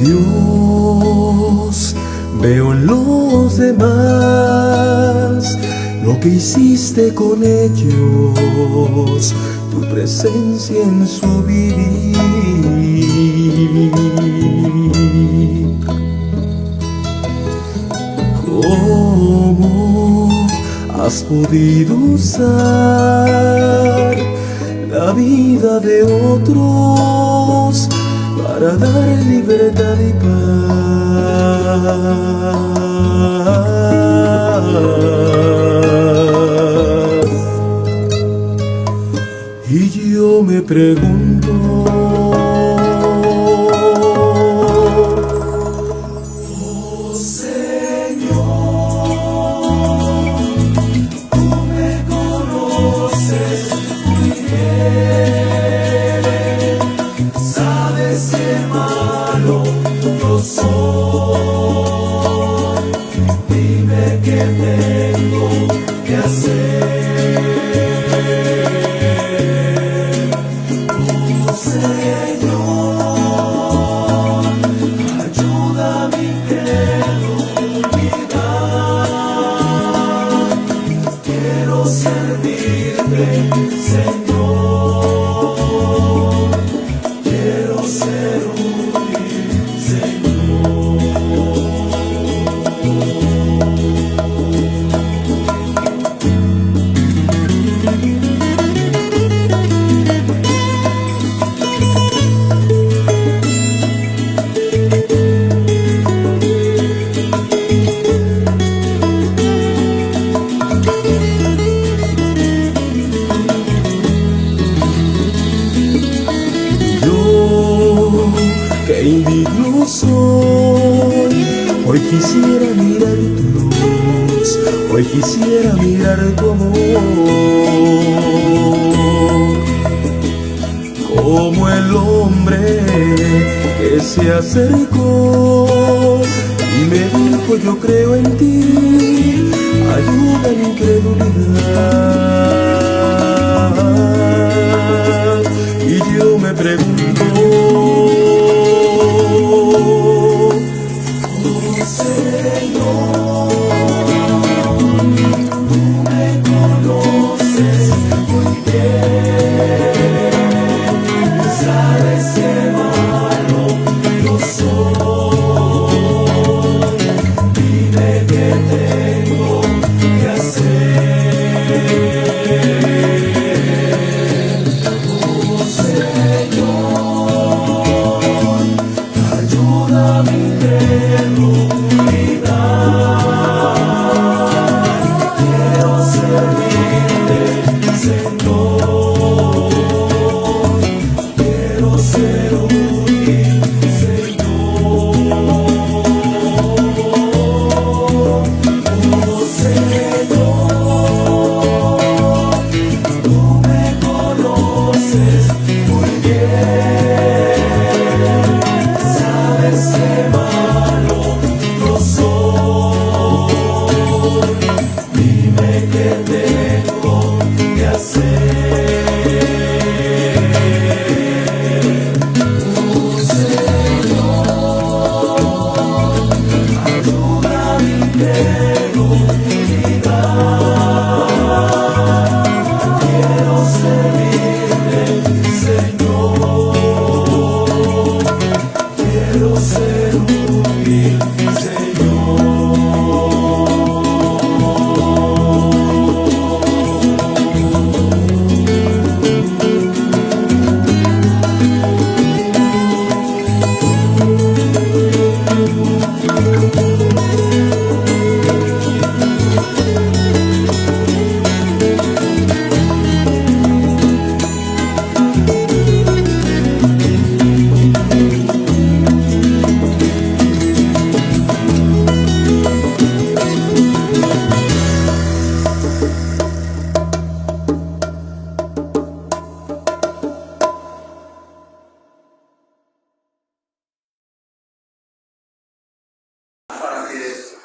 Dios, veo en los demás lo que hiciste con ellos, tu presencia en su vivir. ¿Cómo has podido usar la vida de otros para dar libertad y paz? Y yo me pregunto, oh Señor, tú me conoces muy bien, sabes qué malo yo soy, dime qué tengo que hacer. Qué indigno soy, hoy quisiera mirar tu luz, hoy quisiera mirar tu amor, como el hombre que se acercó y me dijo: yo creo en ti, ayuda a mi incredulidad. Y yo me pregunto,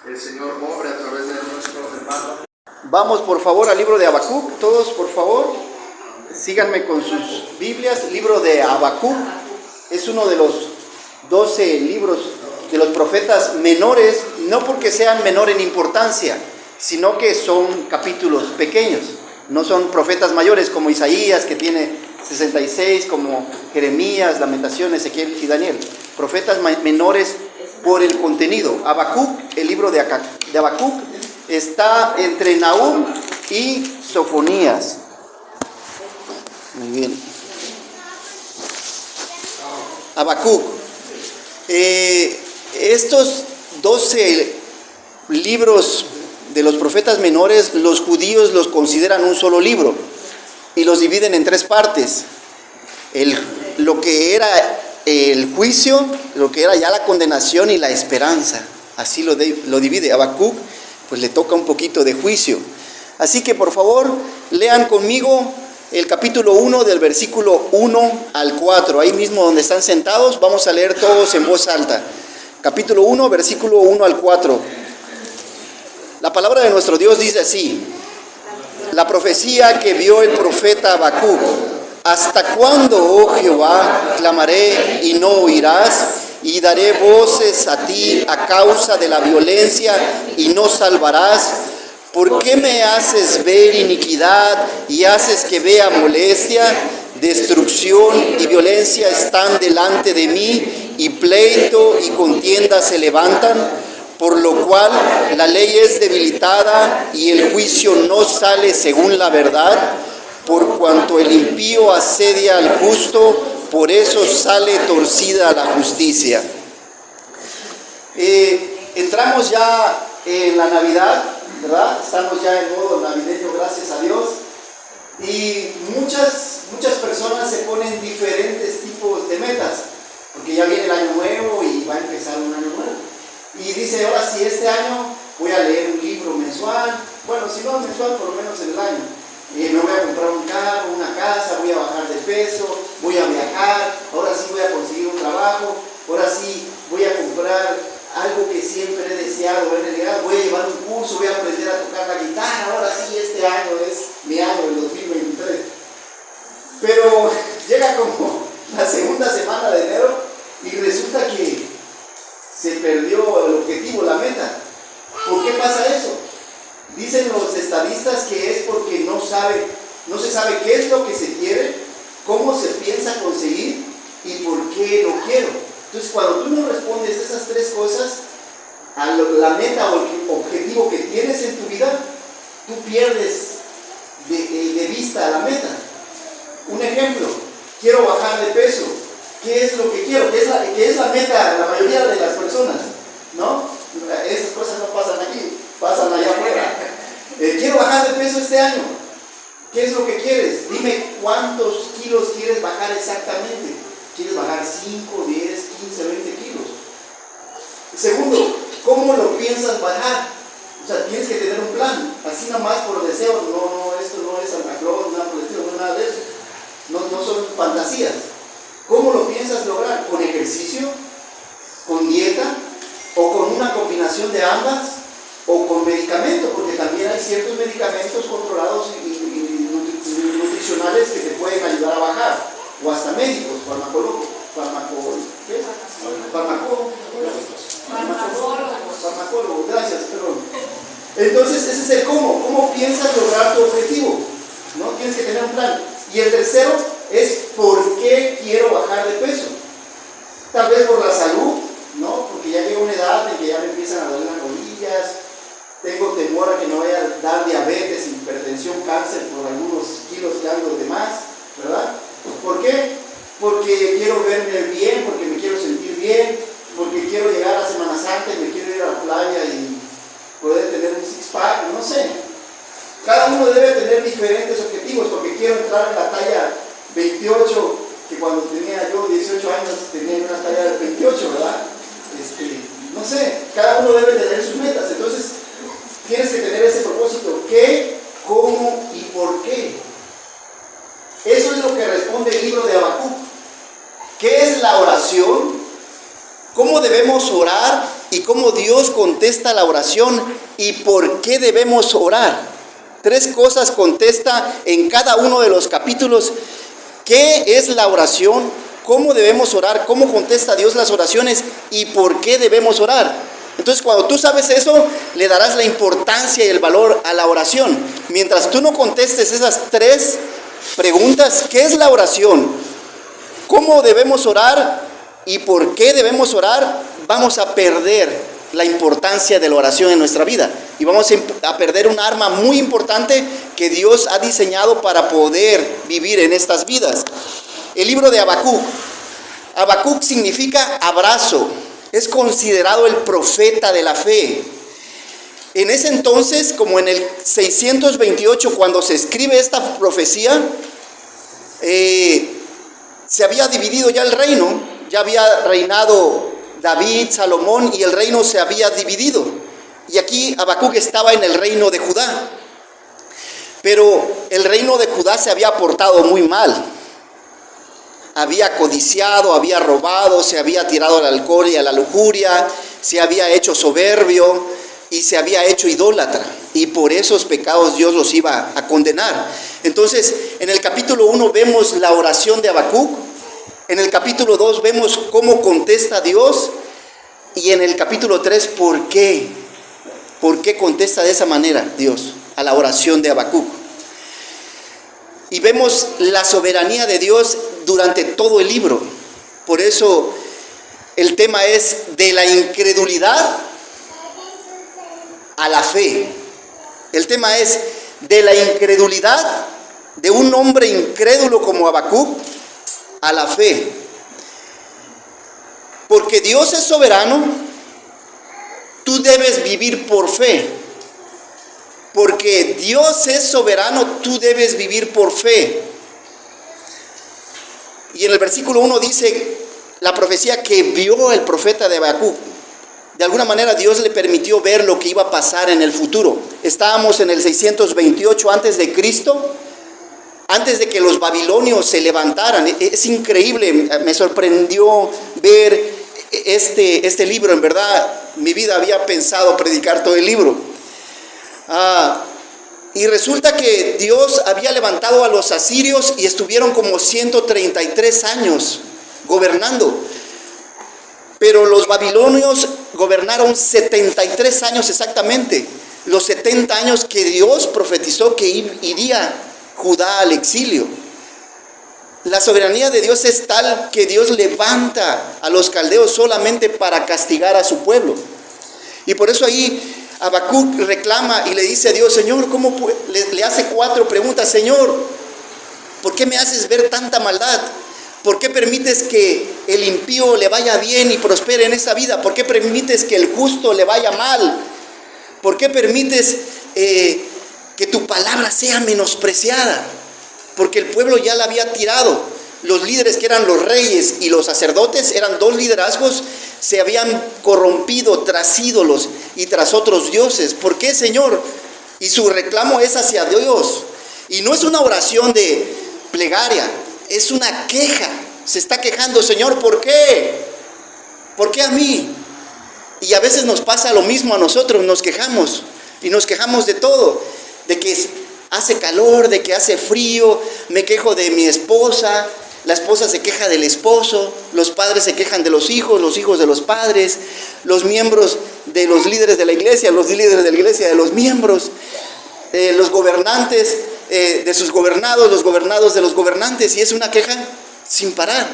el Señor obre a través de nuestros hermanos. Vamos por favor al libro de Habacuc, todos por favor, síganme con sus Biblias. Libro de Habacuc es uno de los 12 libros de los profetas menores, no porque sean menor en importancia, sino que son capítulos pequeños. No son profetas mayores como Isaías, que tiene 66, como Jeremías, Lamentaciones, Ezequiel y Daniel. Profetas menores por el contenido. Habacuc, el libro de Habacuc, está entre Nahum y Sofonías. Muy bien. Habacuc. Estos 12 libros de los profetas menores, los judíos los consideran un solo libro y los dividen en 3 partes. Lo que era el juicio, lo que era ya la condenación y la esperanza. Así lo divide. Habacuc, pues le toca un poquito de juicio. Así que por favor, lean conmigo el capítulo 1 del versículo 1 al 4. Ahí mismo donde están sentados, vamos a leer todos en voz alta. Capítulo 1, versículo 1 al 4. La palabra de nuestro Dios dice así: la profecía que vio el profeta Habacuc. ¿Hasta cuándo, oh Jehová, clamaré y no oirás? Y daré voces a ti a causa de la violencia y no salvarás. ¿Por qué me haces ver iniquidad y haces que vea molestia? Destrucción y violencia están delante de mí, y pleito y contienda se levantan, por lo cual la ley es debilitada y el juicio no sale según la verdad. Por cuanto el impío asedia al justo, por eso sale torcida la justicia. Entramos ya en la Navidad, ¿verdad? Estamos ya en modo navideño, gracias a Dios. Y muchas personas se ponen diferentes tipos de metas, porque ya viene el año nuevo y va a empezar un año nuevo. Y dice, ahora sí, este año voy a leer un libro mensual, bueno, si no mensual, por lo menos en el año. Me voy a comprar un carro, una casa, voy a bajar de peso, voy a viajar, ahora sí voy a conseguir un trabajo, ahora sí voy a comprar algo que siempre he deseado, en realidad voy a llevar un curso, voy a aprender a tocar la guitarra, ahora sí este año es mi año, el 2023. Pero llega como la segunda semana de enero y resulta que se perdió el objetivo, la meta. ¿Por qué pasa eso? Dicen los estadistas que es porque no se sabe qué es lo que se quiere, cómo se piensa conseguir y por qué lo quiero. Entonces, cuando tú no respondes esas 3 cosas a la meta o el objetivo que tienes en tu vida, tú pierdes de vista la meta. Un ejemplo, quiero bajar de peso. ¿Qué es lo que quiero? ¿Qué es la meta de la mayoría de las personas? ¿No? Esas cosas no pasan aquí, pasan allá afuera. Quiero bajar de peso este año. ¿Qué es lo que quieres? Dime cuántos kilos quieres bajar exactamente. ¿Quieres bajar 5, 10, 15, 20 kilos? Segundo, ¿cómo lo piensas bajar? O sea, tienes que tener un plan. Así nomás por deseos. No, esto no es Santa Claus, nada por el estilo, no es nada de eso. No son fantasías. ¿Cómo lo piensas lograr? ¿Con ejercicio? ¿Con dieta? ¿O con una combinación de ambas? ¿O con medicamentos? Porque también hay ciertos medicamentos controlados y nutricionales que te pueden ayudar a bajar. O hasta médicos, farmacólogos, gracias, perdón. Entonces ese es el cómo piensas lograr tu objetivo, ¿no? Tienes que tener un plan. Y el tercero es ¿por qué quiero bajar de peso? Tal vez por la salud, ¿no? Porque ya llega una edad en que ya me empiezan a doler las rodillas, tengo temor a que me vaya a dar diabetes, hipertensión, cáncer por algunos kilos que ando de más, ¿verdad? ¿Por qué? Porque quiero verme bien, porque me quiero sentir bien, porque quiero llegar a Semana Santa y me quiero ir a la playa y poder tener un six-pack, no sé. Cada uno debe tener diferentes objetivos, porque quiero entrar en la talla 28, que cuando tenía yo 18 años tenía una talla de 28, ¿verdad? No sé, cada uno debe tener sus metas, entonces tienes que tener ese propósito, qué, cómo y por qué. Eso es lo que responde el libro de Habacuc. ¿Qué es la oración? ¿Cómo debemos orar? ¿Y cómo Dios contesta la oración? ¿Y por qué debemos orar? 3 cosas contesta en cada uno de los capítulos. ¿Qué es la oración? cómo debemos orar, cómo contesta Dios las oraciones y por qué debemos orar. Entonces, cuando tú sabes eso, le darás la importancia y el valor a la oración. Mientras tú no contestes esas 3 preguntas: ¿qué es la oración? ¿Cómo debemos orar? ¿Y por qué debemos orar? Vamos a perder la importancia de la oración en nuestra vida. Y vamos a perder un arma muy importante que Dios ha diseñado para poder vivir en estas vidas. El libro de Habacuc. Habacuc significa abrazo. Es considerado el profeta de la fe. En ese entonces, como en el 628, cuando se escribe esta profecía, se había dividido ya el reino. Ya había reinado David, Salomón, y el reino se había dividido. Y aquí Habacuc estaba en el reino de Judá. Pero el reino de Judá se había portado muy mal. Había codiciado, había robado, se había tirado al alcohol y a la lujuria, se había hecho soberbio y se había hecho idólatra. Y por esos pecados Dios los iba a condenar. Entonces, en el capítulo 1 vemos la oración de Habacuc. En el capítulo 2 vemos cómo contesta Dios. Y en el capítulo 3, ¿por qué? ¿Por qué contesta de esa manera Dios a la oración de Habacuc? Y vemos la soberanía de Dios durante todo el libro. Por eso el tema es de la incredulidad a la fe. El tema es de la incredulidad de un hombre incrédulo como Habacuc a la fe. Porque Dios es soberano, tú debes vivir por fe. Porque Dios es soberano, tú debes vivir por fe. Y en el versículo 1 dice la profecía que vio el profeta de Habacuc. De alguna manera Dios le permitió ver lo que iba a pasar en el futuro. Estábamos en el 628 antes de Cristo, antes de que los babilonios se levantaran. Es increíble, me sorprendió ver este libro. En verdad, mi vida había pensado predicar todo el libro. Y resulta que Dios había levantado a los asirios y estuvieron como 133 años gobernando. Pero los babilonios gobernaron 73 años exactamente. Los 70 años que Dios profetizó que iría Judá al exilio. La soberanía de Dios es tal que Dios levanta a los caldeos solamente para castigar a su pueblo. Y por eso ahí Habacuc reclama y le dice a Dios: Señor, ¿cómo le hace 4 preguntas? Señor, ¿por qué me haces ver tanta maldad? ¿Por qué permites que el impío le vaya bien y prospere en esa vida? ¿Por qué permites que el justo le vaya mal? ¿Por qué permites que tu palabra sea menospreciada? Porque el pueblo ya la había tirado. Los líderes, que eran los reyes y los sacerdotes, eran 2 liderazgos, se habían corrompido tras ídolos y tras otros dioses. ¿Por qué, Señor? Y su reclamo es hacia Dios. Y no es una oración de plegaria, es una queja. Se está quejando: Señor, ¿por qué? ¿Por qué a mí? Y a veces nos pasa lo mismo a nosotros, nos quejamos. Y nos quejamos de todo, de que hace calor, de que hace frío, me quejo de mi esposa, la esposa se queja del esposo, los padres se quejan de los hijos de los padres, los miembros de los líderes de la iglesia, los líderes de la iglesia de los miembros, los gobernantes de sus gobernados, los gobernados de los gobernantes, y es una queja sin parar.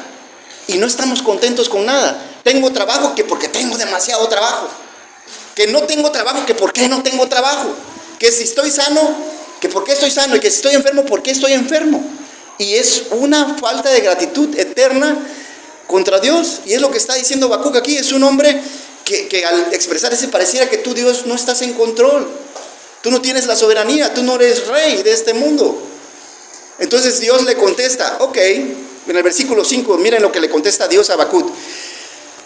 Y no estamos contentos con nada. Tengo trabajo, que porque tengo demasiado trabajo. Que no tengo trabajo, que porque no tengo trabajo. Que si estoy sano, que por qué estoy sano, y que si estoy enfermo, ¿por qué estoy enfermo? Y es una falta de gratitud eterna contra Dios. Y es lo que está diciendo Habacuc aquí. Es un hombre que al expresar ese pareciera que tú, Dios, no estás en control. Tú no tienes la soberanía, tú no eres rey de este mundo. Entonces Dios le contesta, ok, en el versículo 5, miren lo que le contesta Dios a Habacuc.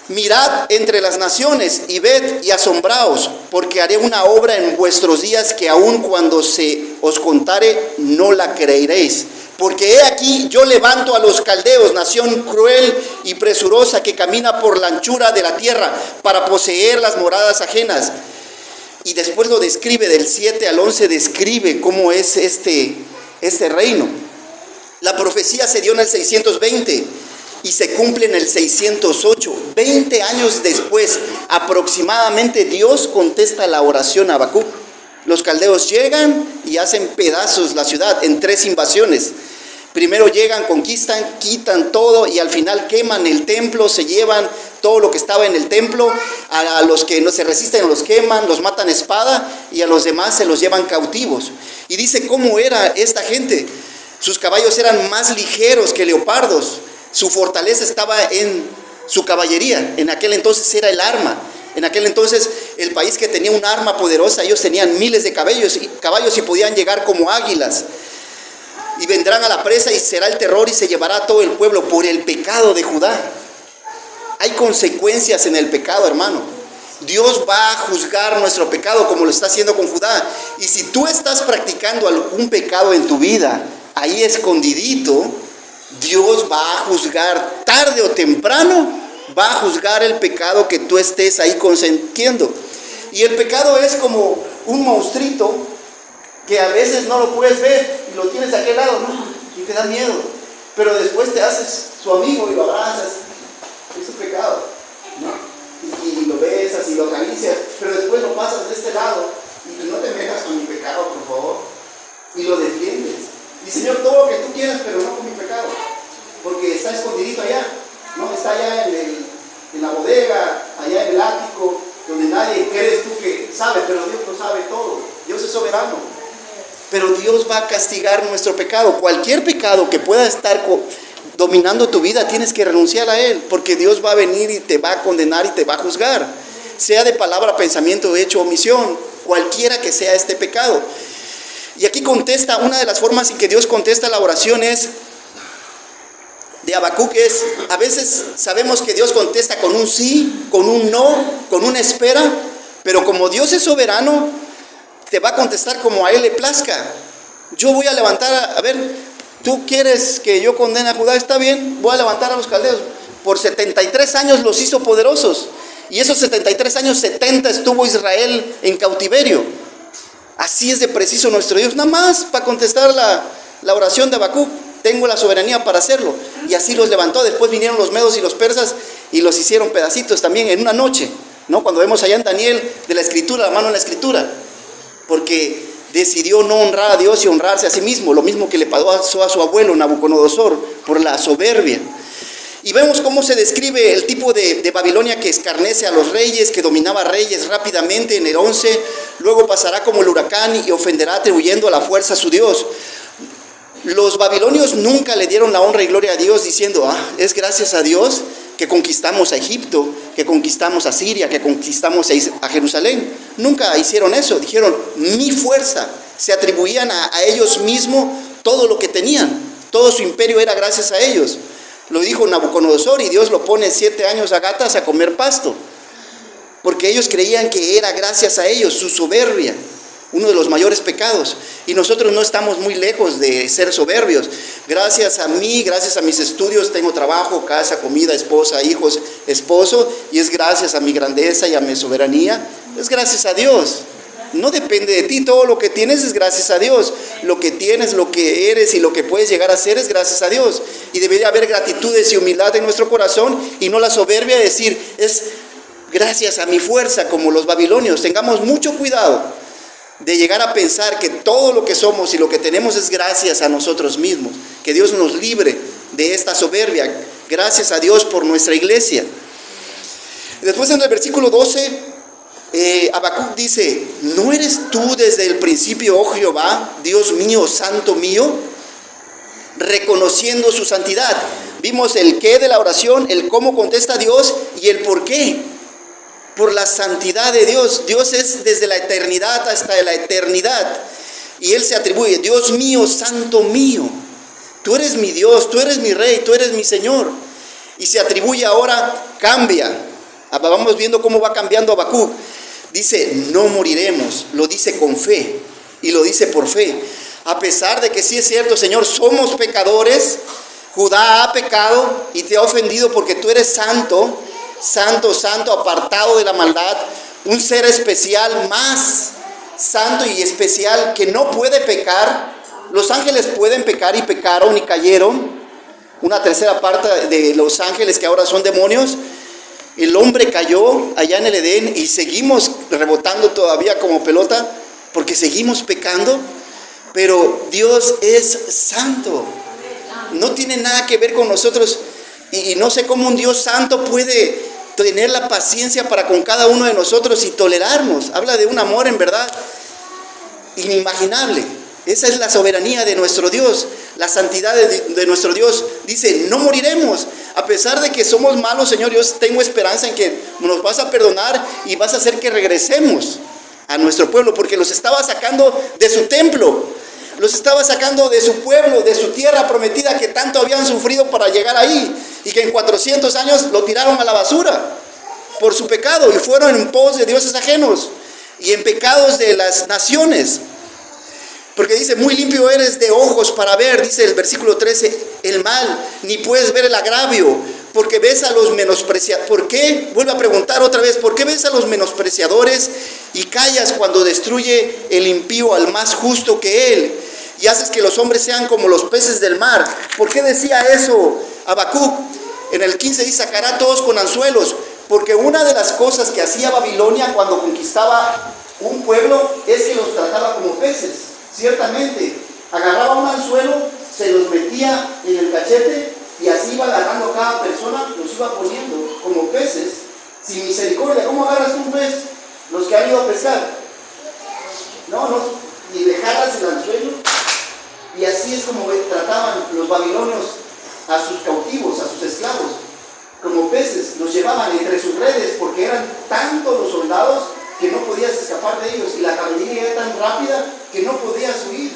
Mirad entre las naciones y ved y asombraos, porque haré una obra en vuestros días que aun cuando se os contare no la creeréis. Porque he aquí yo levanto a los caldeos, nación cruel y presurosa que camina por la anchura de la tierra para poseer las moradas ajenas. Y después lo describe, del 7 al 11 describe cómo es este reino. La profecía se dio en el 620 y se cumple en el 608. 20 años después, aproximadamente, Dios contesta la oración a Habacuc. Los caldeos llegan y hacen pedazos la ciudad en 3 invasiones. Primero llegan, conquistan, quitan todo y al final queman el templo, se llevan todo lo que estaba en el templo. A los que no se resisten los queman, los matan a espada y a los demás se los llevan cautivos. Y dice cómo era esta gente. Sus caballos eran más ligeros que leopardos. Su fortaleza estaba en su caballería. En aquel entonces era el arma. En aquel entonces el país que tenía un arma poderosa, ellos tenían miles de caballos y podían llegar como águilas. Y vendrán a la presa y será el terror y se llevará a todo el pueblo por el pecado de Judá. Hay consecuencias en el pecado, hermano. Dios va a juzgar nuestro pecado como lo está haciendo con Judá. Y si tú estás practicando algún pecado en tu vida, ahí escondidito, Dios va a juzgar tarde o temprano, va a juzgar el pecado que tú estés ahí consentiendo. Y el pecado es como un monstruito que a veces no lo puedes ver y lo tienes de aquel lado, ¿no? Y te da miedo. Pero después te haces su amigo y lo abrazas. Es un pecado, ¿no? Y lo besas y lo acaricias, pero después lo pasas de este lado y no te metas con mi pecado, por favor. Y lo defiendes. Y Señor, todo lo que tú quieras, pero no con mi pecado. Porque está escondidito allá, ¿no? Está allá en la bodega, allá en el ático, donde nadie crees tú que sabe, pero Dios lo sabe todo. Dios es soberano. Pero Dios va a castigar nuestro pecado. Cualquier pecado que pueda estar dominando tu vida, tienes que renunciar a él, porque Dios va a venir y te va a condenar y te va a juzgar. Sea de palabra, pensamiento, hecho, omisión, cualquiera que sea este pecado. Y aquí contesta, una de las formas en que Dios contesta la oración es de Habacuc es, a veces sabemos que Dios contesta con un sí, con un no, con una espera, pero como Dios es soberano, te va a contestar como a él le plazca. Yo voy a levantar, a ver, tú quieres que yo condene a Judá, está bien, voy a levantar a los caldeos. Por 73 años los hizo poderosos, y esos 73 años, 70 estuvo Israel en cautiverio. Así es de preciso nuestro Dios, nada más para contestar la oración de Habacuc. Tengo la soberanía para hacerlo. Y así los levantó. Después vinieron los medos y los persas y los hicieron pedacitos también en una noche, ¿no? Cuando vemos allá en Daniel de la escritura, la mano en la escritura, porque decidió no honrar a Dios y honrarse a sí mismo, lo mismo que le pasó a su abuelo Nabucodonosor por la soberbia. Y vemos cómo se describe el tipo de Babilonia que escarnece a los reyes, que dominaba reyes rápidamente en el 11, luego pasará como el huracán y ofenderá atribuyendo a la fuerza a su Dios. Los babilonios nunca le dieron la honra y gloria a Dios diciendo, es gracias a Dios que conquistamos a Egipto, que conquistamos a Siria, que conquistamos a Jerusalén. Nunca hicieron eso, dijeron, mi fuerza. Se atribuían a ellos mismos todo lo que tenían, todo su imperio era gracias a ellos. Lo dijo Nabucodonosor y Dios lo pone 7 años a gatas a comer pasto, porque ellos creían que era gracias a ellos, su soberbia. Uno de los mayores pecados, y nosotros no estamos muy lejos de ser soberbios. Gracias a mí, gracias a mis estudios, tengo trabajo, casa, comida, esposa, hijos, esposo, y es gracias a mi grandeza y a mi soberanía, es gracias a Dios. No depende de ti, todo lo que tienes es gracias a Dios. Lo que tienes, lo que eres y lo que puedes llegar a ser es gracias a Dios. Y debería haber gratitudes y humildad en nuestro corazón, y no la soberbia de decir, es gracias a mi fuerza, como los babilonios. Tengamos mucho cuidado de llegar a pensar que todo lo que somos y lo que tenemos es gracias a nosotros mismos. Que Dios nos libre de esta soberbia. Gracias a Dios por nuestra iglesia. Después en el versículo 12, Habacuc dice, ¿no eres tú desde el principio, oh Jehová, Dios mío, santo mío? Reconociendo su santidad. Vimos el qué de la oración, el cómo contesta Dios y el por qué. Por la santidad de Dios. Dios es desde la eternidad hasta la eternidad. Y Él se atribuye, Dios mío, santo mío. Tú eres mi Dios, tú eres mi Rey, tú eres mi Señor. Y se atribuye ahora, cambia. Vamos viendo cómo va cambiando Habacuc. Dice, no moriremos. Lo dice con fe. Y lo dice por fe. A pesar de que sí es cierto, Señor, somos pecadores. Judá ha pecado y te ha ofendido porque tú eres santo. Santo, santo, apartado de la maldad, un ser especial, más santo y especial, que no puede pecar. Los ángeles pueden pecar y pecaron y cayeron, una tercera parte de los ángeles que ahora son demonios. El hombre cayó allá en el Edén y seguimos rebotando todavía como pelota porque seguimos pecando, pero Dios es santo. No tiene nada que ver con nosotros y no sé cómo un Dios santo puede tener la paciencia para con cada uno de nosotros y tolerarnos. Habla de un amor en verdad inimaginable. Esa es la soberanía de nuestro Dios, la santidad de nuestro Dios. Dice, no moriremos. A pesar de que somos malos, Señor, yo tengo esperanza en que nos vas a perdonar y vas a hacer que regresemos a nuestro pueblo, porque los estaba sacando de su templo, los estaba sacando de su pueblo, de su tierra prometida que tanto habían sufrido para llegar ahí, y que en 400 años lo tiraron a la basura por su pecado y fueron en pos de dioses ajenos y en pecados de las naciones. Porque dice, muy limpio eres de ojos para ver, dice el versículo 13, el mal, ni puedes ver el agravio, porque ves a los menospreciadores. ¿Por qué? Vuelve a preguntar otra vez, ¿por qué ves a los menospreciadores y callas cuando destruye el impío al más justo que él? Y haces que los hombres sean como los peces del mar. ¿Por qué decía eso Habacuc? En el 15 dice, sacará a todos con anzuelos, porque una de las cosas que hacía Babilonia cuando conquistaba un pueblo es que los trataba como peces. Ciertamente, agarraba un anzuelo, se los metía en el cachete y así iba agarrando a cada persona, los iba poniendo como peces, sin misericordia. ¿Cómo agarras un pez? Los que han ido a pescar. No, y le jalas el anzuelo, y así es como trataban los babilonios a sus cautivos, a sus esclavos, como peces. Los llevaban entre sus redes porque eran tantos los soldados que no podías escapar de ellos, y la caballería era tan rápida que no podías huir.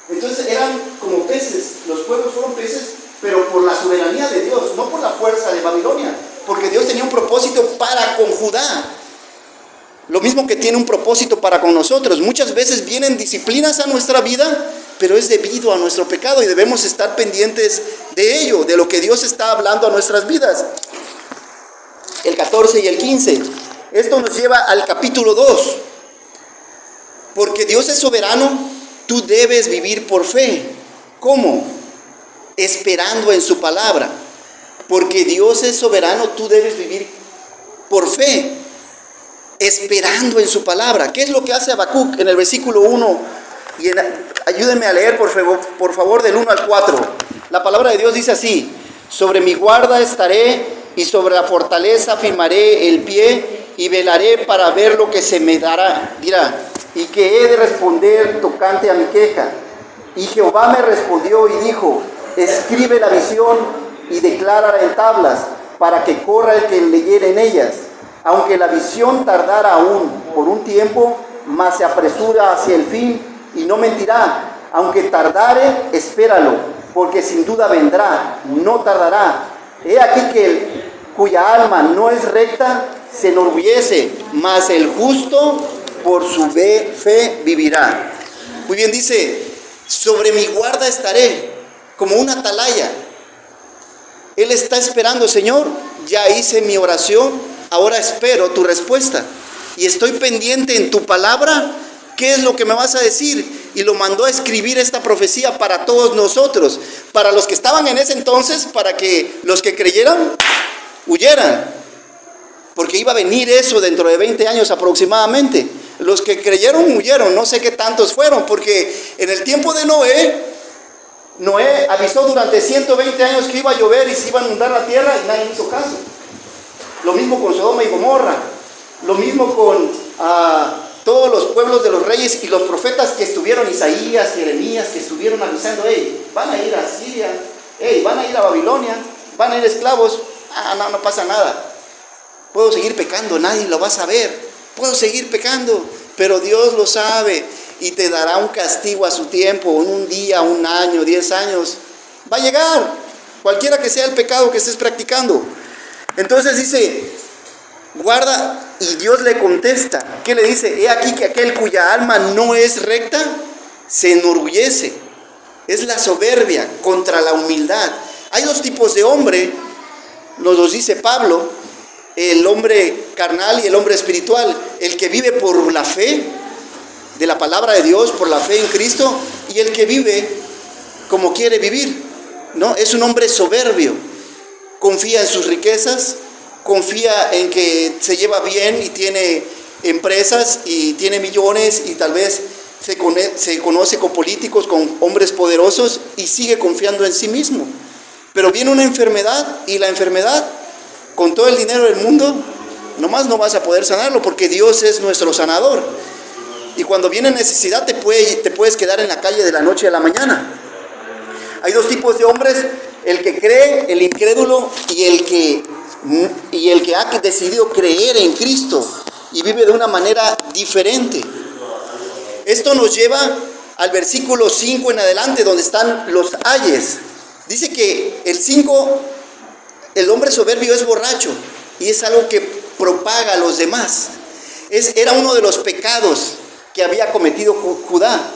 Entonces eran como peces, los pueblos fueron peces, pero por la soberanía de Dios, no por la fuerza de Babilonia, porque Dios tenía un propósito para con Judá, lo mismo que tiene un propósito para con nosotros. Muchas veces vienen disciplinas a nuestra vida, pero es debido a nuestro pecado y debemos estar pendientes de ello, de lo que Dios está hablando a nuestras vidas. El 14 y el 15. Esto nos lleva al capítulo 2. Porque Dios es soberano, tú debes vivir por fe. ¿Cómo? Esperando en su palabra. Porque Dios es soberano, tú debes vivir por fe, esperando en su palabra. ¿Qué es lo que hace Habacuc en el versículo 1? Ayúdenme a leer, por favor, del 1 al 4. La palabra de Dios dice así: sobre mi guarda estaré y sobre la fortaleza firmaré el pie, y velaré para ver lo que se me dirá, y que he de responder tocante a mi queja. Y Jehová me respondió y dijo: escribe la visión y declárala en tablas, para que corra el que leyere en ellas. Aunque la visión tardara aún por un tiempo, mas se apresura hacia el fin y no mentirá. Aunque tardare, espéralo, porque sin duda vendrá, no tardará. He aquí que cuya alma no es recta se enorgullece, mas el justo por su fe vivirá. Muy bien, dice, sobre mi guarda estaré, como una atalaya. Él está esperando: Señor, ya hice mi oración, ahora espero tu respuesta. Y estoy pendiente en tu palabra, ¿qué es lo que me vas a decir? Y lo mandó a escribir esta profecía para todos nosotros, para los que estaban en ese entonces, para que los que creyeran huyeran, porque iba a venir eso dentro de 20 años aproximadamente. Los que creyeron huyeron, no sé qué tantos fueron, porque en el tiempo de Noé avisó durante 120 años que iba a llover y se iba a inundar la tierra, y nadie hizo caso. Lo mismo con Sodoma y Gomorra, lo mismo con todos los pueblos de los reyes y los profetas que estuvieron, Isaías, Jeremías, que estuvieron avisando: van a ir a Siria, van a ir a Babilonia, van a ir esclavos. No pasa nada. Puedo seguir pecando, nadie lo va a saber. Puedo seguir pecando, pero Dios lo sabe y te dará un castigo a su tiempo, en un día, un año, 10 años. Va a llegar, cualquiera que sea el pecado que estés practicando. Entonces dice, guarda, y Dios le contesta. ¿Qué le dice? He aquí que aquel cuya alma no es recta se enorgullece. Es la soberbia contra la humildad. Hay dos tipos de hombre, nos dice Pablo: el hombre carnal y el hombre espiritual. El que vive por la fe de la palabra de Dios, por la fe en Cristo, y el que vive como quiere vivir, ¿no? Es un hombre soberbio, confía en sus riquezas, confía en que se lleva bien y tiene empresas y tiene millones y tal vez se conoce con políticos, con hombres poderosos y sigue confiando en sí mismo. Pero viene una enfermedad y la enfermedad, con todo el dinero del mundo, nomás no vas a poder sanarlo porque Dios es nuestro sanador. Y cuando viene necesidad te puedes quedar en la calle de la noche a la mañana. Hay dos tipos de hombres, el que cree, el incrédulo, y el que ha decidido creer en Cristo y vive de una manera diferente. Esto nos lleva al versículo 5 en adelante, donde están los ayes. Dice que el 5, el hombre soberbio es borracho y es algo que propaga a los demás. Era uno de los pecados que había cometido Judá.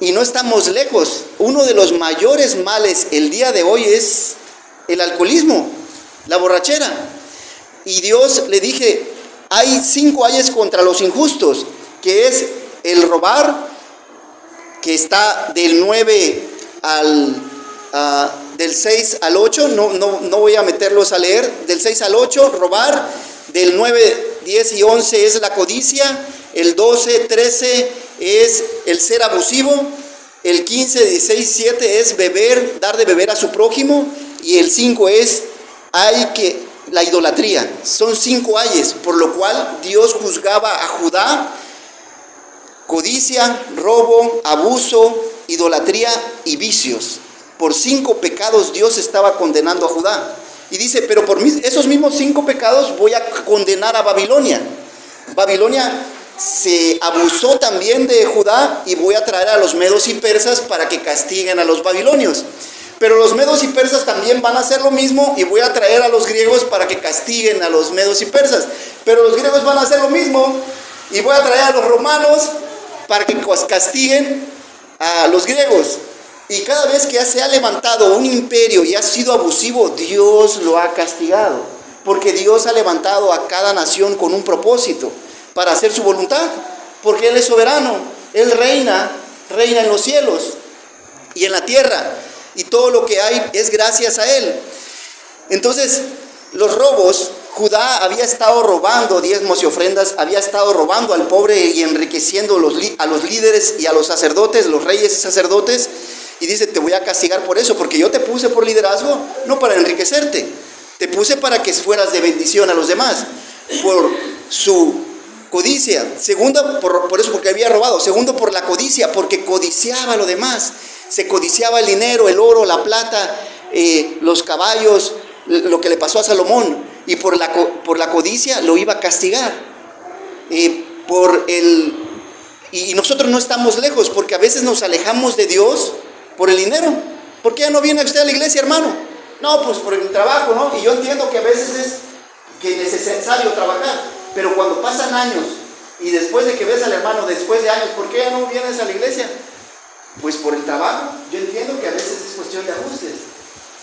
Y no estamos lejos. Uno de los mayores males el día de hoy es el alcoholismo, la borrachera. Y Dios le dije, hay 5 ayes contra los injustos, que es el robar, que está del 9 del 6 al 8, no voy a meterlos a leer, del 6 al 8, robar, del 9, 10 y 11 es la codicia, el 12, 13 es el ser abusivo, el 15, 16, 7 es beber, dar de beber a su prójimo, y el 5 es la idolatría. Son 5 ayes, por lo cual Dios juzgaba a Judá: codicia, robo, abuso, idolatría y vicios. Por 5 pecados Dios estaba condenando a Judá. Y dice, pero por esos mismos 5 pecados voy a condenar a Babilonia. Babilonia se abusó también de Judá y voy a traer a los medos y persas para que castiguen a los babilonios. Pero los medos y persas también van a hacer lo mismo y voy a traer a los griegos para que castiguen a los medos y persas. Pero los griegos van a hacer lo mismo y voy a traer a los romanos para que castiguen a los griegos. Y cada vez que se ha levantado un imperio y ha sido abusivo, Dios lo ha castigado. Porque Dios ha levantado a cada nación con un propósito, para hacer su voluntad. Porque Él es soberano, Él reina en los cielos y en la tierra. Y todo lo que hay es gracias a Él. Entonces, los robos, Judá había estado robando diezmos y ofrendas, había estado robando al pobre y enriqueciendo a los líderes y a los sacerdotes, los reyes y sacerdotes. Y dice, te voy a castigar por eso, porque yo te puse por liderazgo, no para enriquecerte. Te puse para que fueras de bendición a los demás. Por su codicia. Segundo, por eso, porque había robado. Segundo, por la codicia, porque codiciaba lo demás. Se codiciaba el dinero, el oro, la plata, los caballos, lo que le pasó a Salomón. Y por la codicia lo iba a castigar. Y nosotros no estamos lejos, porque a veces nos alejamos de Dios por el dinero. ¿Por qué ya no viene usted a la iglesia, hermano? No, pues por el trabajo, ¿no? Y yo entiendo que a veces es necesario trabajar, pero cuando pasan años y después de que ves al hermano, después de años, ¿por qué ya no vienes a la iglesia? Pues por el trabajo. Yo entiendo que a veces es cuestión de ajustes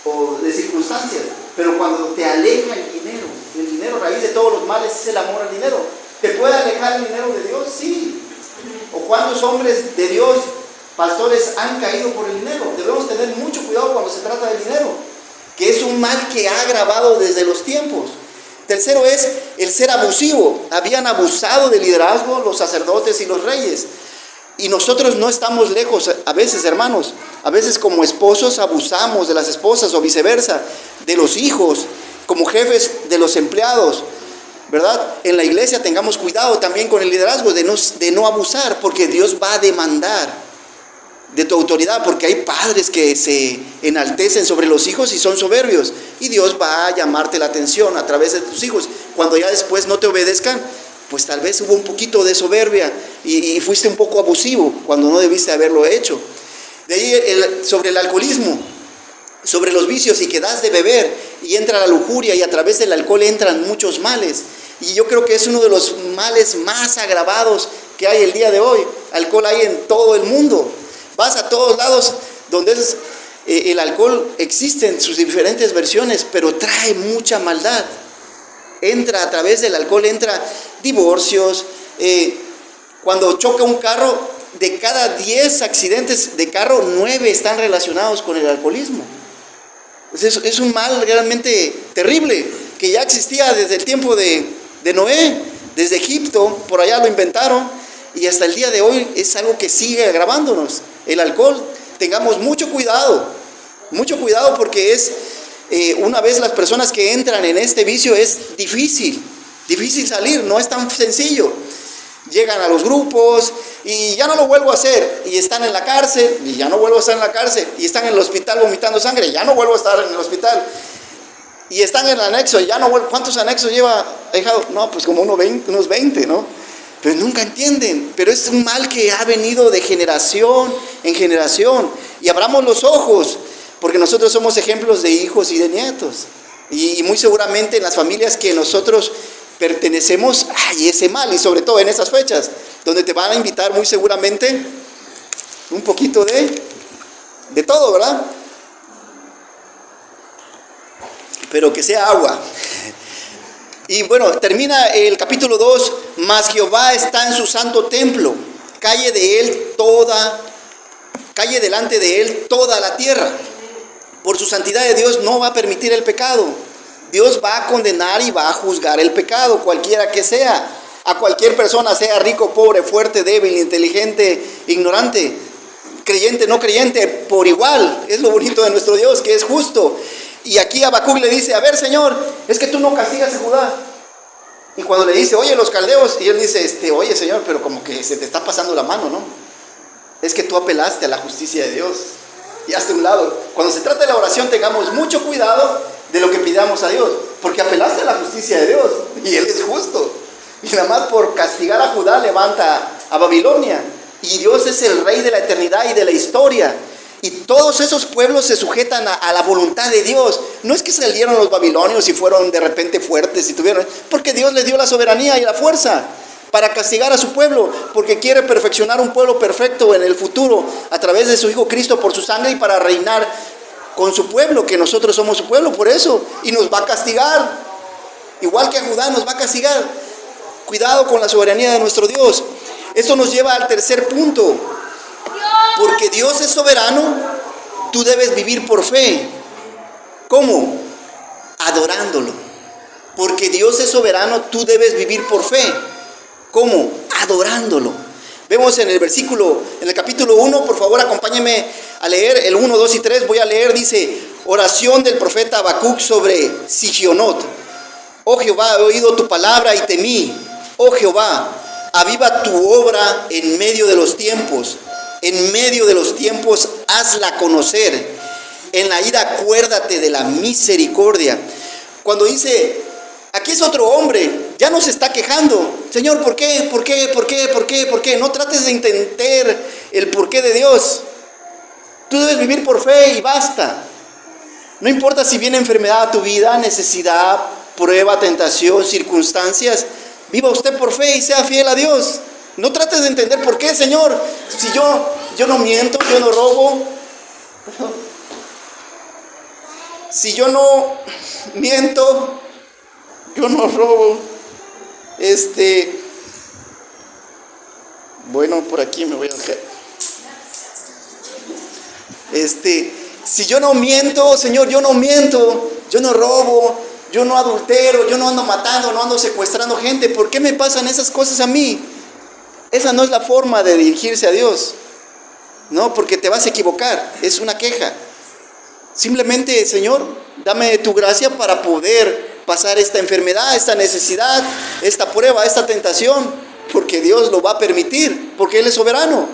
o de circunstancias, pero cuando te aleja el dinero, raíz de todos los males es el amor al dinero. ¿Te puede alejar el dinero de Dios? Sí. ¿O cuántos hombres de Dios, pastores, han caído por el dinero? Debemos tener mucho cuidado cuando se trata del dinero, que es un mal que ha agravado desde los tiempos. Tercero es el ser abusivo. Habían abusado del liderazgo los sacerdotes y los reyes. Y nosotros no estamos lejos, a veces, hermanos. A veces como esposos abusamos de las esposas o viceversa, de los hijos, como jefes de los empleados, ¿verdad? En la iglesia tengamos cuidado también con el liderazgo de no abusar, porque Dios va a demandar de tu autoridad, porque hay padres que se enaltecen sobre los hijos y son soberbios, y Dios va a llamarte la atención a través de tus hijos. Cuando ya después no te obedezcan, pues tal vez hubo un poquito de soberbia y fuiste un poco abusivo cuando no debiste haberlo hecho. De ahí sobre el alcoholismo, sobre los vicios, y que das de beber y entra la lujuria, y a través del alcohol entran muchos males. Y yo creo que es uno de los males más agravados que hay el día de hoy. Alcohol hay en todo el mundo. Vas a todos lados donde el alcohol existe en sus diferentes versiones, pero trae mucha maldad. Entra a través del alcohol, entra divorcios. Cuando choca un carro, de cada 10 accidentes de carro, 9 están relacionados con el alcoholismo. Pues es un mal realmente terrible, que ya existía desde el tiempo de Noé, desde Egipto, por allá lo inventaron, y hasta el día de hoy es algo que sigue agravándonos. El alcohol, tengamos mucho cuidado porque es, una vez las personas que entran en este vicio es difícil salir, no es tan sencillo. Llegan a los grupos y ya no lo vuelvo a hacer, y están en la cárcel y ya no vuelvo a estar en la cárcel, y están en el hospital vomitando sangre y ya no vuelvo a estar en el hospital, y están en el anexo y ya no vuelvo. ¿Cuántos anexos lleva dejado? No, pues como unos 20, ¿no? Pero nunca entienden, pero es un mal que ha venido de generación en generación, y abramos los ojos, porque nosotros somos ejemplos de hijos y de nietos, y muy seguramente en las familias que nosotros pertenecemos, hay ese mal, y sobre todo en esas fechas, donde te van a invitar muy seguramente un poquito de todo, ¿verdad? Pero que sea agua. Y bueno, termina el capítulo 2, mas Jehová está en su santo templo, calle delante de él toda la tierra. Por su santidad de Dios no va a permitir el pecado. Dios va a condenar y va a juzgar el pecado, cualquiera que sea, a cualquier persona, sea rico, pobre, fuerte, débil, inteligente, ignorante, creyente, no creyente, por igual. Es lo bonito de nuestro Dios, que es justo. Y aquí Habacuc le dice, a ver, Señor, es que tú no castigas a Judá. Y cuando le dice, oye, los caldeos, y él dice, oye, Señor, pero como que se te está pasando la mano, ¿no? Es que tú apelaste a la justicia de Dios y hazte a un lado. Cuando se trata de la oración, tengamos mucho cuidado de lo que pidamos a Dios, porque apelaste a la justicia de Dios y Él es justo, y nada más por castigar a Judá levanta a Babilonia, y Dios es el rey de la eternidad y de la historia, y todos esos pueblos se sujetan a la voluntad de Dios. No es que salieron los babilonios y fueron de repente fuertes y tuvieron, porque Dios les dio la soberanía y la fuerza para castigar a su pueblo, porque quiere perfeccionar un pueblo perfecto en el futuro a través de su Hijo Cristo por su sangre, y para reinar con su pueblo, que nosotros somos su pueblo, por eso, y nos va a castigar, igual que a Judá nos va a castigar. Cuidado con la soberanía de nuestro Dios. Esto nos lleva al tercer punto, porque Dios es soberano, tú debes vivir por fe. ¿Cómo? Adorándolo. Porque Dios es soberano, tú debes vivir por fe. ¿Cómo? Adorándolo. Vemos en el capítulo 1, por favor acompáñenme a leer el 1, 2 y 3. Voy a leer, dice, oración del profeta Habacuc sobre Sigionot. Oh Jehová, he oído tu palabra y temí. Oh Jehová, aviva tu obra en medio de los tiempos. En medio de los tiempos hazla conocer. En la ira acuérdate de la misericordia. Cuando dice, aquí es otro hombre, ya no se está quejando. Señor, ¿por qué? ¿Por qué? ¿Por qué? ¿Por qué? ¿Por qué? No trates de entender el porqué de Dios. Tú debes vivir por fe y basta. No importa si viene enfermedad a tu vida, necesidad, prueba, tentación, circunstancias. Viva usted por fe y sea fiel a Dios. No trates de entender por qué, Señor. Si yo no miento, yo no robo. Si yo no miento, yo no robo. Bueno, por aquí me voy a dejar. Si yo no miento, Señor, yo no miento, yo no robo, yo no adultero, yo no ando matando, no ando secuestrando gente. ¿Por qué me pasan esas cosas a mí? Esa no es la forma de dirigirse a Dios. No, porque te vas a equivocar. Es una queja. Simplemente, Señor, dame tu gracia para poder pasar esta enfermedad, esta necesidad, esta prueba, esta tentación, porque Dios lo va a permitir, porque Él es soberano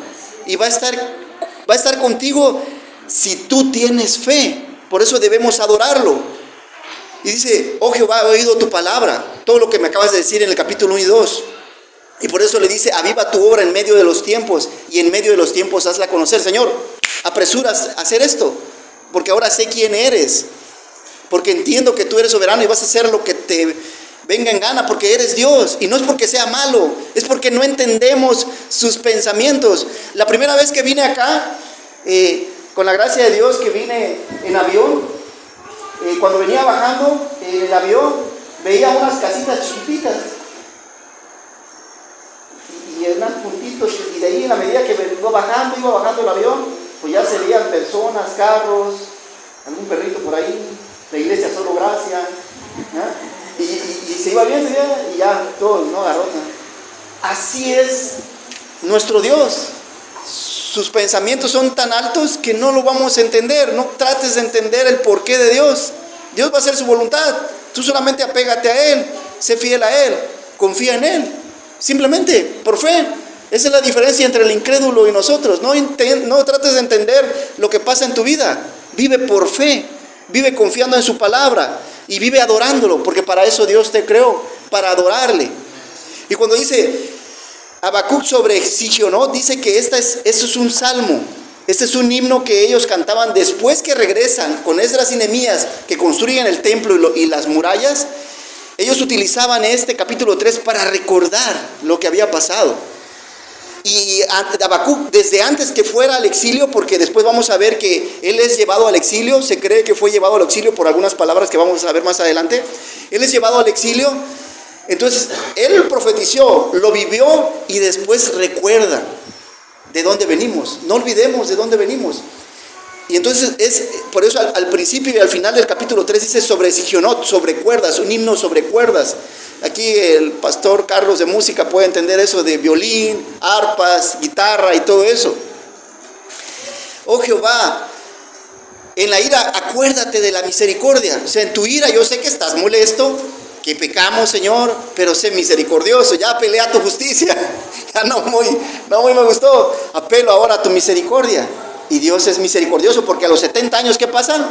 y va a estar contigo si tú tienes fe. Por eso debemos adorarlo. Y dice, oh Jehová, he oído tu palabra, todo lo que me acabas de decir en el capítulo 1 y 2. Y por eso le dice, aviva tu obra en medio de los tiempos, y en medio de los tiempos hazla conocer. Señor, apresuras a hacer esto, porque ahora sé quién eres, porque entiendo que tú eres soberano y vas a hacer lo que te venga en gana, porque eres Dios. Y no es porque sea malo, es porque no entendemos sus pensamientos. La primera vez que vine acá, con la gracia de Dios, que vine en avión, cuando venía bajando en el avión, veía unas casitas chiquititas y unos puntitos, y de ahí, en la medida que iba bajando el avión, pues ya se veían personas, carros, algún perrito por ahí, la iglesia solo gracia, ¿eh? y se iba bien, y ya todos, ¿no? Garrotan. Así es nuestro Dios. Sus pensamientos son tan altos que no lo vamos a entender. No trates de entender el porqué de Dios. Dios va a hacer su voluntad. Tú solamente apégate a Él, sé fiel a Él, confía en Él. Simplemente, por fe. Esa es la diferencia entre el incrédulo y nosotros. No trates de entender lo que pasa en tu vida. Vive por fe, vive confiando en su palabra y vive adorándolo, porque para eso Dios te creó, para adorarle. Y cuando dice Habacuc sobre Sigionot, dice que eso es un salmo, este es un himno que ellos cantaban después que regresan con Esdras y Nehemías, que construyen el templo y las murallas. Ellos utilizaban este capítulo 3 para recordar lo que había pasado. Y Habacuc, desde antes que fuera al exilio, porque después vamos a ver que él es llevado al exilio, se cree que fue llevado al exilio por algunas palabras que vamos a ver más adelante. Él es llevado al exilio, entonces él profetizó, lo vivió y después recuerda de dónde venimos. No olvidemos de dónde venimos. Y entonces por eso al principio y al final del capítulo 3 dice sobre Sigionot, sobre cuerdas, un himno sobre cuerdas. Aquí el pastor Carlos de música puede entender eso de violín, arpas, guitarra y todo eso. Oh Jehová, en la ira acuérdate de la misericordia. O sea, en tu ira yo sé que estás molesto, que pecamos, Señor, pero sé misericordioso. Ya pelea tu justicia. Ya no muy me gustó. Apelo ahora a tu misericordia. Y Dios es misericordioso porque a los 70 años, ¿qué pasa?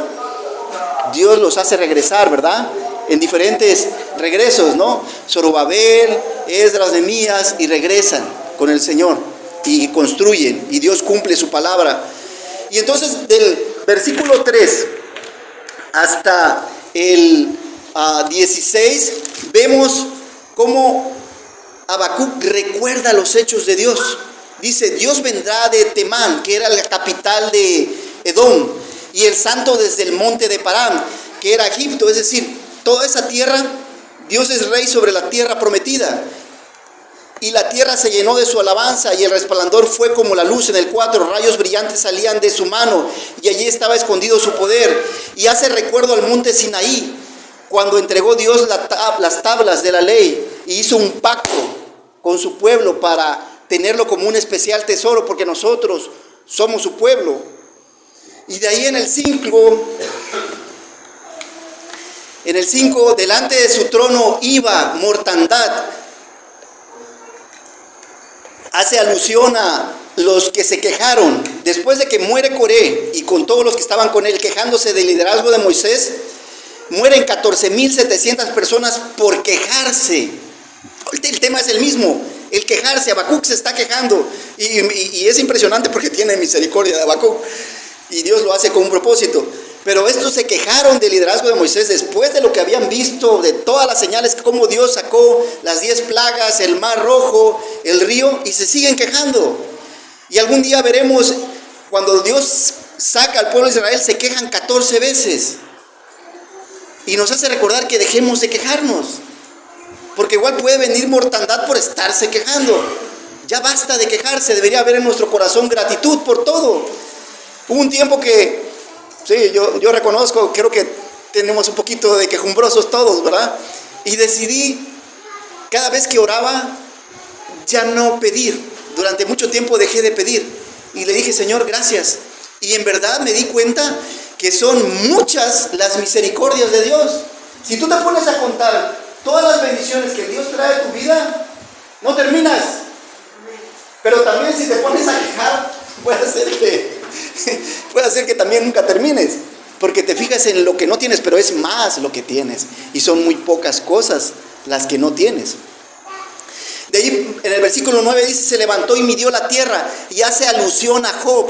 Dios los hace regresar, ¿verdad? En diferentes regresos, ¿no? Zorobabel, Esdras, Nehemías, y regresan con el Señor y construyen, y Dios cumple su palabra. Y entonces del versículo 3 hasta el 16 vemos cómo Habacuc recuerda los hechos de Dios. Dice, Dios vendrá de Temán, que era la capital de Edom, y el santo desde el monte de Parán, que era Egipto. Es decir, toda esa tierra, Dios es rey sobre la tierra prometida. Y la tierra se llenó de su alabanza, y el resplandor fue como la luz. En el 4, rayos brillantes salían de su mano, y allí estaba escondido su poder. Y hace recuerdo al monte Sinaí, cuando entregó Dios las tablas de la ley, y hizo un pacto con su pueblo para tenerlo como un especial tesoro, porque nosotros somos su pueblo. Y de ahí en el 5, delante de su trono iba mortandad. Hace alusión a los que se quejaron. Después de que muere Coré y con todos los que estaban con él quejándose del liderazgo de Moisés, mueren 14,700 personas por quejarse. El tema es el mismo, el quejarse. Habacuc se está quejando y es impresionante porque tiene misericordia de Habacuc y Dios lo hace con un propósito. Pero estos se quejaron del liderazgo de Moisés después de lo que habían visto, de todas las señales, cómo Dios sacó las 10 plagas, el mar rojo, el río, y se siguen quejando. Y algún día veremos, cuando Dios saca al pueblo de Israel, se quejan 14 veces. Y nos hace recordar que dejemos de quejarnos, porque igual puede venir mortandad por estarse quejando. Ya basta de quejarse, debería haber en nuestro corazón gratitud por todo. Hubo un tiempo que, sí, yo reconozco, creo que tenemos un poquito de quejumbrosos todos, ¿verdad? Y decidí, cada vez que oraba, ya no pedir. Durante mucho tiempo dejé de pedir. Y le dije, Señor, gracias. Y en verdad me di cuenta que son muchas las misericordias de Dios. Si tú te pones a contar todas las bendiciones que Dios trae a tu vida, no terminas. Pero también si te pones a quejar, puede ser que también nunca termines, porque te fijas en lo que no tienes, pero es más lo que tienes, y son muy pocas cosas las que no tienes. De ahí en el versículo 9 dice, se levantó y midió la tierra, y hace alusión a Job,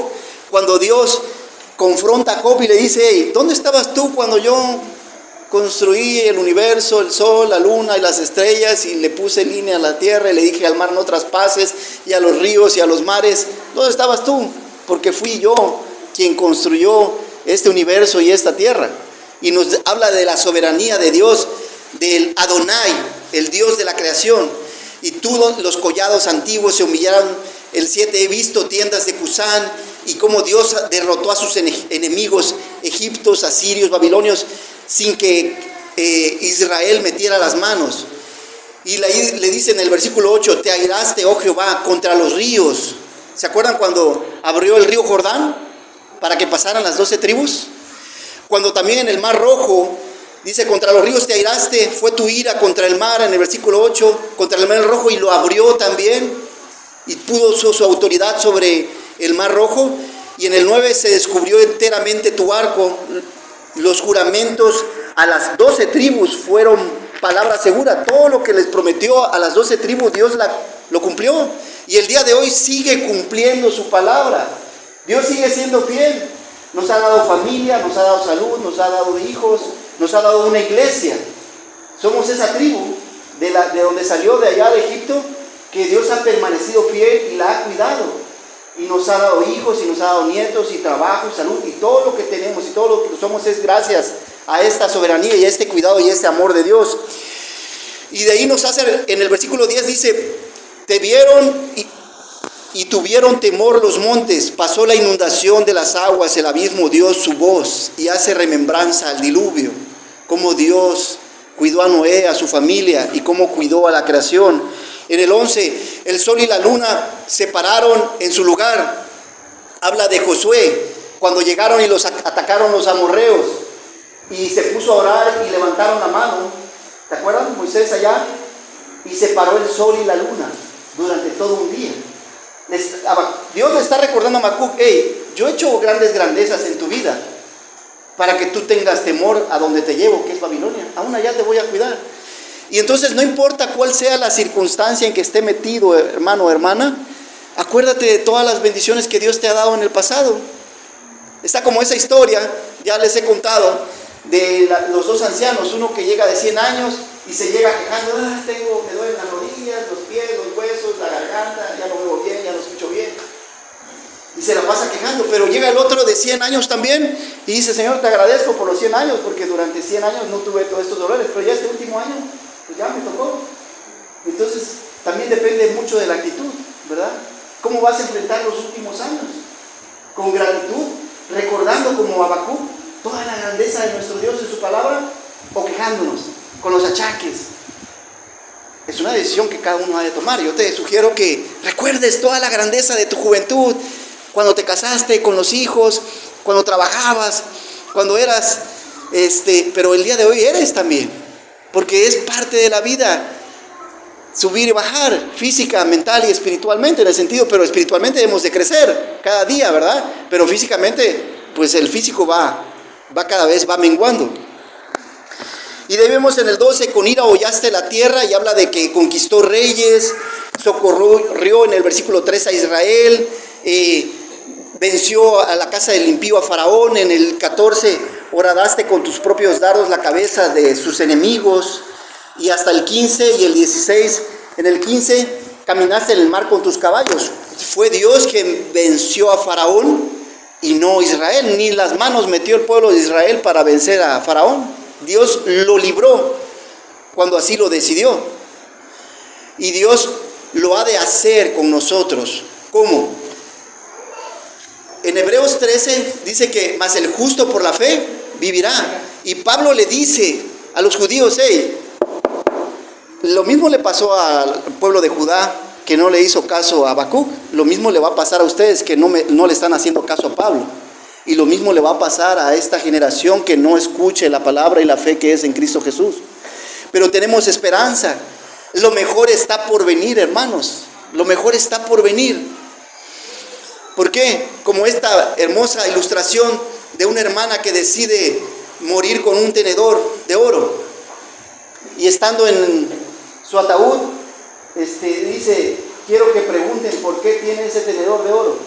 cuando Dios confronta a Job y le dice, hey, ¿dónde estabas tú cuando yo construí el universo, el sol, la luna y las estrellas, y le puse línea a la tierra y le dije al mar no traspases, y a los ríos y a los mares? ¿Dónde estabas tú? Porque fui yo quien construyó este universo y esta tierra. Y nos habla de la soberanía de Dios, del Adonai, el Dios de la creación. Y todos los collados antiguos se humillaron. El 7, he visto tiendas de Cusán, y cómo Dios derrotó a sus enemigos egipcios, asirios, babilonios, sin que Israel metiera las manos. Y le dice en el versículo 8, te airaste, oh Jehová, contra los ríos. ¿Se acuerdan cuando abrió el río Jordán para que pasaran las 12 tribus? Cuando también en el mar Rojo, dice, contra los ríos te airaste, fue tu ira contra el mar, en el versículo 8, contra el mar Rojo, y lo abrió también, y puso su autoridad sobre el mar Rojo. Y en el 9 se descubrió enteramente tu arco. Los juramentos a las 12 tribus fueron palabra segura. Todo lo que les prometió a las 12 tribus, Dios lo cumplió. Y el día de hoy sigue cumpliendo su palabra. Dios sigue siendo fiel. Nos ha dado familia, nos ha dado salud, nos ha dado hijos, nos ha dado una iglesia. Somos esa tribu de donde salió, de allá de Egipto, que Dios ha permanecido fiel y la ha cuidado. Y nos ha dado hijos, y nos ha dado nietos, y trabajo, y salud, y todo lo que tenemos, y todo lo que somos es gracias a esta soberanía, y a este cuidado, y a este amor de Dios. Y de ahí nos hace, en el versículo 10 dice, te vieron y tuvieron temor los montes, pasó la inundación de las aguas, el abismo dio su voz, y hace remembranza al diluvio, como Dios cuidó a Noé, a su familia, y cómo cuidó a la creación. En el 11, el sol y la luna se pararon en su lugar. Habla de Josué, cuando llegaron y los atacaron los amorreos, y se puso a orar y levantaron la mano. ¿Te acuerdas? Moisés allá, y se paró el sol y la luna durante todo un día. Dios le está recordando a Habacuc, hey, yo he hecho grandes grandezas en tu vida, para que tú tengas temor a donde te llevo, que es Babilonia. Aún allá te voy a cuidar. Y entonces no importa cuál sea la circunstancia en que esté metido, hermano o hermana, acuérdate de todas las bendiciones que Dios te ha dado en el pasado. Está como esa historia, ya les he contado, de los dos ancianos, uno que llega de 100 años y se llega quejando, me duelen las rodillas, los pies, los huesos, la garganta, ya no veo bien, ya no escucho bien. Y se la pasa quejando, pero llega el otro de 100 años también y dice, Señor, te agradezco por los 100 años, porque durante 100 años no tuve todos estos dolores, pero ya este último año, pues ya me tocó. Entonces, también depende mucho de la actitud, ¿verdad? ¿Cómo vas a enfrentar los últimos años? ¿Con gratitud, recordando como Habacuc toda la grandeza de nuestro Dios en su palabra, o quejándonos con los achaques? Es una decisión que cada uno ha de tomar. Yo te sugiero que recuerdes toda la grandeza de tu juventud, cuando te casaste, con los hijos, cuando trabajabas, cuando eras, pero el día de hoy eres también, porque es parte de la vida, subir y bajar, física, mental y espiritualmente, en el sentido, pero espiritualmente debemos de crecer cada día, ¿verdad? Pero físicamente, pues el físico va cada vez, va menguando. Y debemos en el 12, con ira hollaste la tierra, y habla de que conquistó reyes, socorrió en el versículo 3 a Israel, venció a la casa del impío, a Faraón. En el 14, horadaste con tus propios dardos la cabeza de sus enemigos. Y hasta el 15 y el 16, en el 15, caminaste en el mar con tus caballos. Fue Dios quien venció a Faraón y no Israel, ni las manos metió el pueblo de Israel para vencer a Faraón. Dios lo libró cuando así lo decidió. Y Dios lo ha de hacer con nosotros. ¿Cómo? En Hebreos 13 dice que mas el justo por la fe vivirá. Y Pablo le dice a los judíos, hey, lo mismo le pasó al pueblo de Judá, que no le hizo caso a Habacuc. Lo mismo le va a pasar a ustedes, que no le están haciendo caso a Pablo. Y lo mismo le va a pasar a esta generación que no escuche la palabra y la fe que es en Cristo Jesús. Pero tenemos esperanza. Lo mejor está por venir, hermanos. Lo mejor está por venir. ¿Por qué? Como esta hermosa ilustración de una hermana que decide morir con un tenedor de oro. Y estando en su ataúd, dice, quiero que pregunten por qué tiene ese tenedor de oro.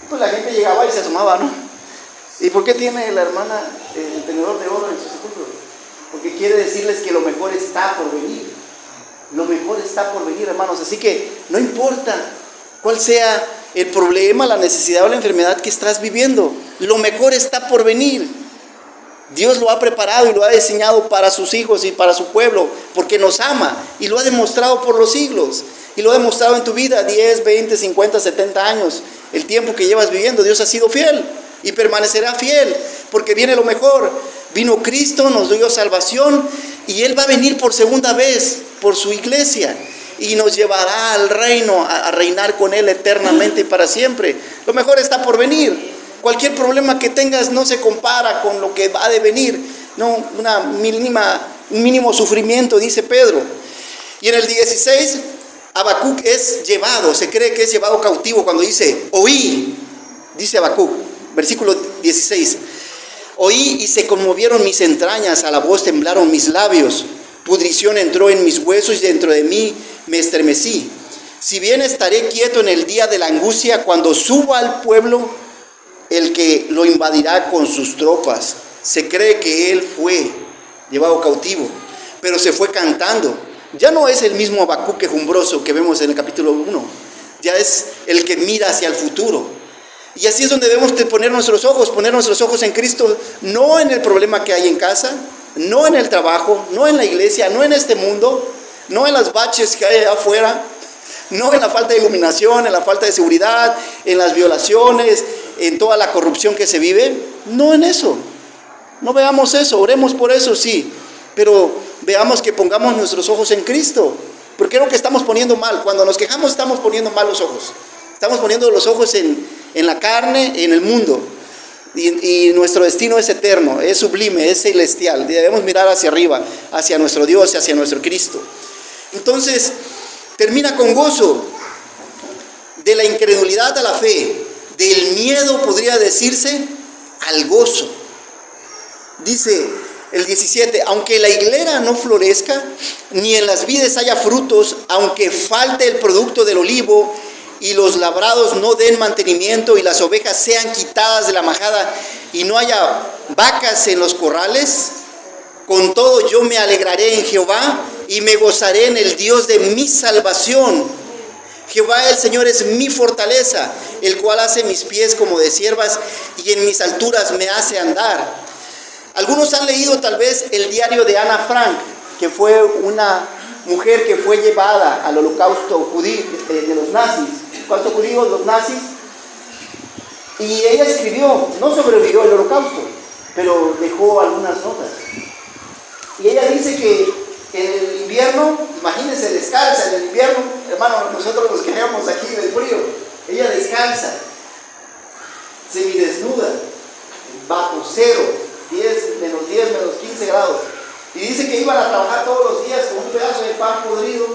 Pues la gente llegaba y se asomaba, ¿no? ¿Y por qué tiene la hermana el tenedor de oro en su sepulcro? Porque quiere decirles que lo mejor está por venir. Lo mejor está por venir, hermanos. Así que no importa cuál sea el problema, la necesidad o la enfermedad que estás viviendo, lo mejor está por venir. Dios lo ha preparado y lo ha diseñado para sus hijos y para su pueblo, porque nos ama y lo ha demostrado por los siglos. Y lo ha demostrado en tu vida, 10, 20, 50, 70 años. El tiempo que llevas viviendo, Dios ha sido fiel y permanecerá fiel. porque viene lo mejor. Vino Cristo, nos dio salvación y Él va a venir por segunda vez por su iglesia y nos llevará al reino, a reinar con Él eternamente y para siempre. Lo mejor está por venir. Cualquier problema que tengas no se compara con lo que va a devenir. No, un mínimo sufrimiento, dice Pedro. Y en el 16, Habacuc es llevado, se cree que es llevado cautivo cuando dice, oí, dice Habacuc, versículo 16, oí y se conmovieron mis entrañas, a la voz temblaron mis labios, pudrición entró en mis huesos y dentro de mí me estremecí. Si bien estaré quieto en el día de la angustia, cuando suba al pueblo, el que lo invadirá con sus tropas. Se cree que él fue llevado cautivo, pero se fue cantando. Ya no es el mismo Habacuc quejumbroso que vemos en el capítulo 1, ya es el que mira hacia el futuro. Y así es donde debemos de poner nuestros ojos en Cristo, no en el problema que hay en casa, no en el trabajo, no en la iglesia, no en este mundo, no en las baches que hay afuera, no en la falta de iluminación, en la falta de seguridad, en las violaciones, en toda la corrupción que se vive. No en eso, no veamos eso, oremos por eso, sí, pero veamos que pongamos nuestros ojos en Cristo, porque es lo que estamos poniendo mal. Cuando nos quejamos estamos poniendo mal los ojos, estamos poniendo los ojos en la carne, en el mundo, y nuestro destino es eterno, es sublime, es celestial. Debemos mirar hacia arriba, hacia nuestro Dios, hacia nuestro Cristo. Entonces termina con gozo, de la incredulidad a la fe, del miedo, podría decirse, al gozo. Dice el 17, aunque la higuera no florezca, ni en las vides haya frutos, aunque falte el producto del olivo, y los labrados no den mantenimiento, y las ovejas sean quitadas de la majada, y no haya vacas en los corrales, con todo yo me alegraré en Jehová, y me gozaré en el Dios de mi salvación. Jehová el Señor es mi fortaleza, el cual hace mis pies como de ciervas, y en mis alturas me hace andar. Algunos han leído tal vez el diario de Ana Frank, que fue una mujer que fue llevada al holocausto judío de los nazis, holocausto judío de los nazis, y ella escribió, no sobrevivió el holocausto, pero dejó algunas notas. Y ella dice que en el invierno, imagínense, descalza en el invierno, hermano, nosotros nos quedamos aquí del frío, ella descalza, semidesnuda, bajo cero, menos 10, menos 15 grados. Y dice que iban a trabajar todos los días con un pedazo de pan podrido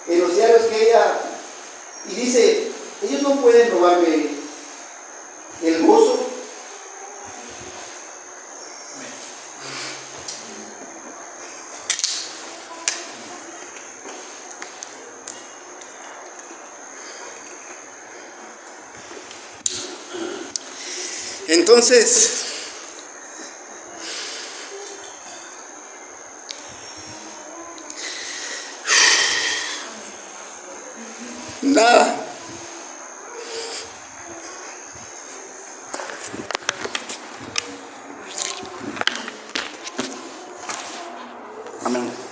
en los diarios que ella... Y dice, ellos no pueden robarme el gozo. Entonces, nada. Amén.